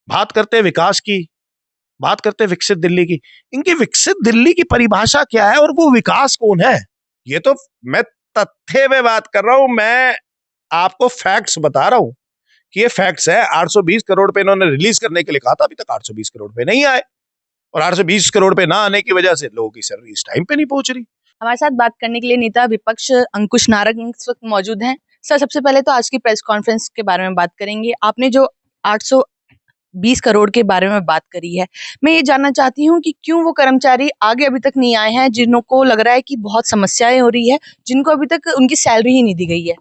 बात करते हैं विकास की, बात करते हैं विकसित दिल्ली की। इनकी विकसित दिल्ली की परिभाषा क्या है और वो विकास कौन है? ये तो मैं तथ्य में बात कर रहा हूं, मैं आपको फैक्ट्स बता रहा हूं कि ये फैक्ट्स है। 820 करोड़ पे इन्होंने रिलीज करने के लिए कहा था, अभी तक 820 करोड़ पे नहीं आए, और 820 करोड़ पे ना आने की वजह से लोगों की सैलरी इस टाइम पे नहीं पहुंच रही। हमारे साथ बात करने के लिए नेता विपक्ष अंकुश नारंग इस वक्त मौजूद हैं। सर, सबसे पहले तो आज की प्रेस कॉन्फ्रेंस के बारे में बात करेंगे। आपने जो 820 करोड़ के बारे में बात करी है, मैं ये जानना चाहती हूँ कि क्यों वो कर्मचारी आगे अभी तक नहीं आए हैं जिनको लग रहा है कि बहुत समस्याएं हो रही है, जिनको अभी तक उनकी सैलरी ही नहीं दी गई है।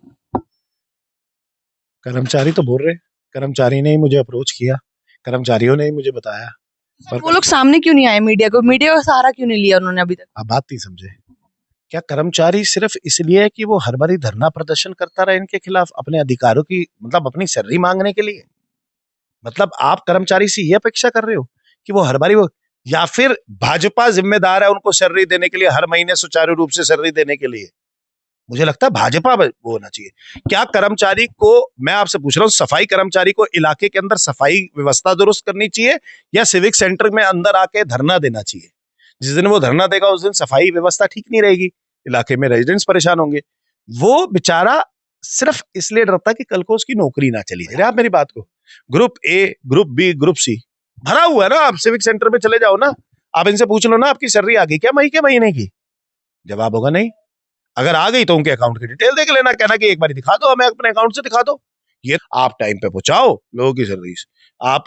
कर्मचारी तो बोल रहे, कर्मचारी ने ही मुझे अप्रोच किया, कर्मचारियों ने ही मुझे बताया। सर, वो लोग सामने क्यों नहीं आए? मीडिया का सहारा क्यों नहीं लिया उन्होंने अभी तक? आप बात नहीं समझे क्या? कर्मचारी सिर्फ इसलिए है कि वो हर बारी धरना प्रदर्शन करता रहे इनके खिलाफ, अपने अधिकारों की मतलब अपनी सैलरी मांगने के लिए? मतलब आप कर्मचारी से ये अपेक्षा कर रहे हो कि वो हर बारी वो, या फिर भाजपा जिम्मेदार है उनको सैलरी देने के लिए, हर महीने सुचारू रूप से सैलरी देने के लिए? मुझे लगता है भाजपा वो होना चाहिए। क्या कर्मचारी को, मैं आपसे पूछ रहा हूँ, सफाई कर्मचारी को इलाके के अंदर सफाई व्यवस्था दुरुस्त करनी चाहिए या सिविक सेंटर में अंदर आके धरना देना चाहिए? जिस दिन वो धरना देगा उस दिन सफाई व्यवस्था ठीक नहीं रहेगी, इलाके में रेजिडेंट्स परेशान होंगे। वो बेचारा सिर्फ इसलिए डरता कि कल को उसकी नौकरी ना चली जाए। आप मेरी बात को, group A, group B, group C भरा हुआ है ना, आप सिविक सेंटर में चले जाओ ना, आप इनसे पूछ लो ना आपकी सैलरी आ गई क्या मई के महीने की? जवाब होगा नहीं। अगर आ गई तो उनके अकाउंट की डिटेल देख लेना, कहना कि एक बार दिखा दो हमें, अपने अकाउंट से दिखा दो। ये आप टाइम पे पहुंचाओ लोगों की सर्विस। आप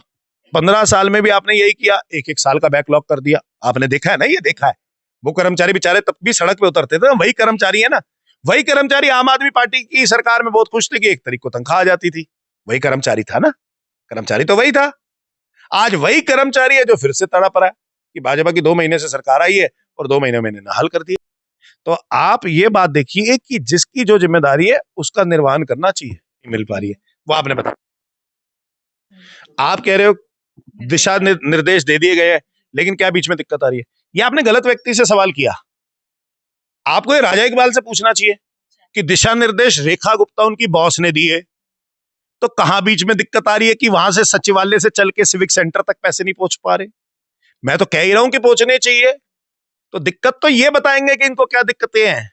15 साल में भी आपने यही किया, एक एक साल का बैकलॉग कर दिया। आपने देखा है ना, ये देखा है। वो कर्मचारी बेचारे तब भी सड़क पे उतरते थे, वही कर्मचारी है ना, वही कर्मचारी आम आदमी पार्टी की सरकार में बहुत खुश थे कि 1 तारीख को तनख्वाह आ जाती थी। वही कर्मचारी था ना, कर्मचारी तो वही था। आज वही कर्मचारी है जो फिर से तड़प रहा है कि भाजपा की 2 महीने से सरकार आई है और 2 महीने में इन्होंने हल कर दिया। तो आप ये बात देखिए कि जिसकी जो जिम्मेदारी है उसका निर्वहन करना चाहिए, नहीं मिल पा रही है, वो आपने बताया। आप कह रहे हो दिशा निर्देश दे दिए गए हैं, लेकिन क्या बीच में दिक्कत आ रही है? ये आपने गलत व्यक्ति से सवाल किया। आपको ये राजा इकबाल से पूछना चाहिए कि दिशा निर्देश रेखा गुप्ता उनकी बॉस ने दिए, तो कहां बीच में दिक्कत आ रही है कि वहां से सचिवालय से चल के सिविक सेंटर तक पैसे नहीं पहुंच पा रहे? मैं तो कह ही रहा हूं कि पहुंचने चाहिए। तो दिक्कत तो ये बताएंगे कि इनको क्या दिक्कतें हैं।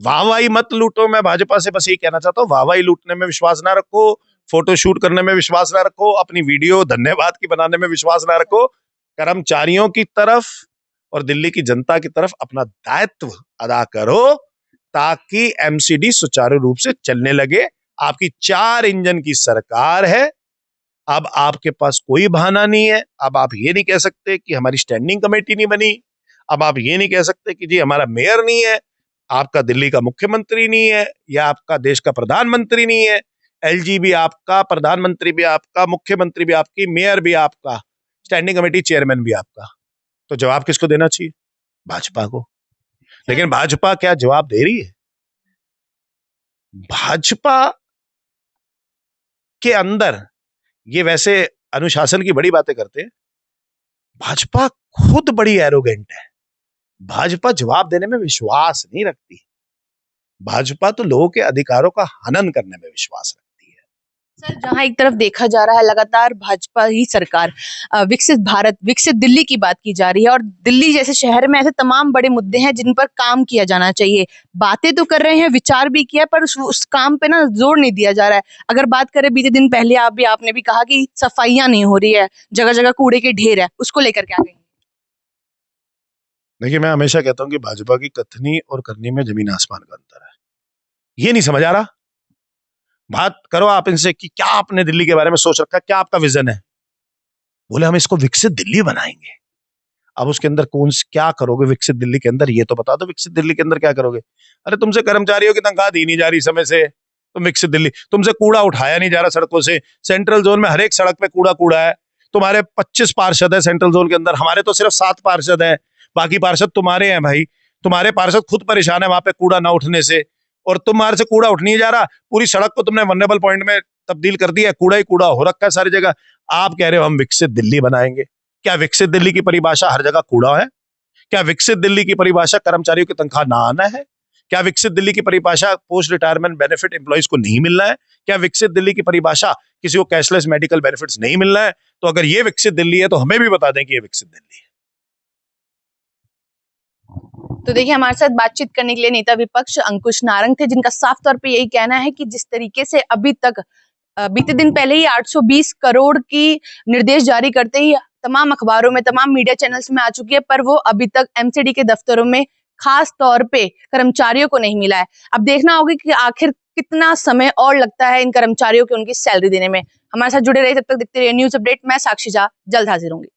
वाहवाही मत लूटो। मैं भाजपा से बस यही कहना चाहता हूँ, वाहवाही लूटने में विश्वास ना रखो, फोटो शूट करने में विश्वास ना रखो, अपनी वीडियो धन्यवाद की बनाने में विश्वास ना रखो। कर्मचारियों की तरफ और दिल्ली की जनता की तरफ अपना दायित्व अदा करो ताकि एमसीडी सुचारू रूप से चलने लगे। आपकी 4 इंजन की सरकार है, अब आपके पास कोई बहाना नहीं है। अब आप ये नहीं कह सकते कि हमारी स्टैंडिंग कमेटी नहीं बनी, अब आप ये नहीं कह सकते कि जी हमारा मेयर नहीं है, आपका दिल्ली का मुख्यमंत्री नहीं है, या आपका देश का प्रधानमंत्री नहीं है। एलजी भी आपका, प्रधानमंत्री भी आपका, मुख्यमंत्री भी आपकी, मेयर भी आपका, स्टैंडिंग कमेटी चेयरमैन भी आपका। तो जवाब किसको देना चाहिए? भाजपा को। लेकिन भाजपा क्या जवाब दे रही है? भाजपा के अंदर ये वैसे अनुशासन की बड़ी बातें करते हैं, भाजपा खुद बड़ी एरोगेंट है। भाजपा जवाब देने में विश्वास नहीं रखती। भाजपा तो लोगों के अधिकारों का हनन करने में विश्वास रखती है। सर, जहां एक तरफ देखा जा रहा है लगातार भाजपा ही सरकार विकसित भारत, विकसित दिल्ली की बात की जा रही है, और दिल्ली जैसे शहर में ऐसे तमाम बड़े मुद्दे हैं जिन पर काम किया जाना चाहिए। बातें तो कर रहे हैं, विचार भी किया, पर उस काम पे ना जोर नहीं दिया जा रहा है। अगर बात करें बीते दिन पहले आपने भी कहा कि सफाइयां नहीं हो रही है, जगह जगह कूड़े के ढेर है, उसको लेकर क्या कहेंगे? देखिए, मैं हमेशा कहता हूं कि भाजपा की कथनी और करनी में जमीन आसमान का अंतर है। ये नहीं समझ आ रहा? बात करो आप इनसे कि क्या आपने दिल्ली के बारे में सोच रखा है, क्या आपका विजन है? बोले हम इसको विकसित दिल्ली बनाएंगे। अब उसके अंदर क्या करोगे विकसित दिल्ली के अंदर, ये तो बता दो। विकसित दिल्ली के अंदर क्या करोगे? अरे तुमसे कर्मचारियों की तनख्वाह दी नहीं जा रही समय से, तो विकसित दिल्ली। तुमसे कूड़ा उठाया नहीं जा रहा सड़कों से, सेंट्रल जोन में हर एक सड़क पे कूड़ा कूड़ा है। तुम्हारे 25 पार्षद है सेंट्रल जोन के अंदर, हमारे तो सिर्फ 7 पार्षद है, बाकी पार्षद तुम्हारे हैं भाई। तुम्हारे पार्षद खुद परेशान है वहां पे कूड़ा ना उठने से, और तुम्हारे से कूड़ा उठ नहीं जा रहा। पूरी सड़क को तुमने वनरेबल पॉइंट में तब्दील कर दिया है, कूड़ा ही कूड़ा हो रखा है सारी जगह। आप कह रहे हो हम विकसित दिल्ली बनाएंगे। क्या विकसित दिल्ली की परिभाषा हर जगह कूड़ा है? क्या विकसित दिल्ली की परिभाषा कर्मचारियों की तनख्वाह ना आना है? क्या विकसित दिल्ली की परिभाषा पोस्ट रिटायरमेंट बेनिफिट एम्प्लॉइज को नहीं मिलना है? क्या विकसित दिल्ली की परिभाषा किसी को कैशलेस मेडिकल बेनिफिट्स नहीं मिलना है? तो अगर ये विकसित दिल्ली है तो हमें भी बता दें कि ये विकसित दिल्ली है। तो देखिए, हमारे साथ बातचीत करने के लिए नेता विपक्ष अंकुश नारंग थे, जिनका साफ तौर पे यही कहना है कि जिस तरीके से अभी तक बीते दिन पहले ही 820 करोड़ की निर्देश जारी करते ही तमाम अखबारों में, तमाम मीडिया चैनल्स में आ चुकी है, पर वो अभी तक एमसीडी के दफ्तरों में खास तौर पे कर्मचारियों को नहीं मिला है। अब देखना होगा कि आखिर कितना समय और लगता है इन कर्मचारियों को उनकी सैलरी देने में। हमारे साथ जुड़े रहे, तब तक देखते रहिए न्यूज अपडेट। मैं साक्षी झा जल्द हाजिर होंगी।